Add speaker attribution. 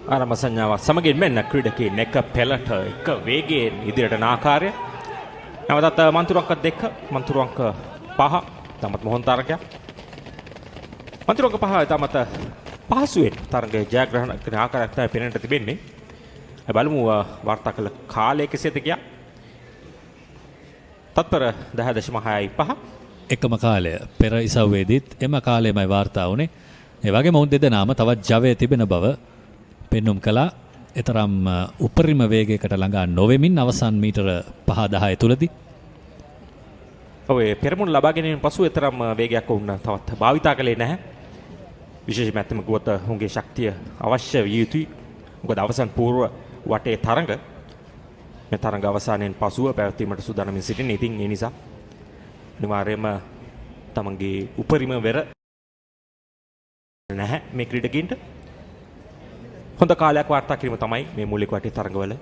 Speaker 1: ආරම්භ සංඥාවක් සමගින් මෙන්න ක්‍රීඩකයන් එක පෙළට එක වේගයෙන් ඉදිරියට යන ආකාරය. නැවතත් මන්තුරු අංක 2 මන්තුරු අංක 5 තමත් මොහොන් තරගයක්. මන්තුරු අංක 5 තමත් පහසුවෙන් තරගයේ ජයග්‍රහණ කරන ආකාරයක් තමයි පෙනෙන්නට තිබෙන්නේ. බලමු වාර්තා කළ කාලය කෙසේද කියා. තත්පර 10.65
Speaker 2: එකම කාලය පෙර ඉසව්වේදීත් එම කාලයමයි වාර්තා වුණේ. ඒ වගේම ඔවුන් දෙදෙනාම තවත් ජවය තිබෙන බව පෙන්눔 කළා. එතරම් උපරිම වේගයකට ළඟා නොවෙමින් අවසන් මීටර 5-10 තුලදී
Speaker 1: ඔය පෙරමුණ ලබා ගැනීමෙන් පසු එතරම් වේගයක් වුණ තවත් භාවිතා කළේ නැහැ. විශේෂයෙන්ම ඇත්තම ගුවත හුඟේ ශක්තිය අවශ්‍ය විය යුතුයි. මොකද අවසන් පූර්ව වටේ තරඟ මේ තරඟ අවසානයෙන් පසුව පැවැත්වීමට සූදානම්ින් සිටින්නේ. ඉතින් ඒ නිසා අනිවාර්යයෙන්ම තමන්ගේ උපරිම වෙර නැහැ මේ ක්‍රීඩකයින්ට. හොඳ කාලයක් වාර්තා කිරීම තමයි මේ මූලික වටේ තරඟවල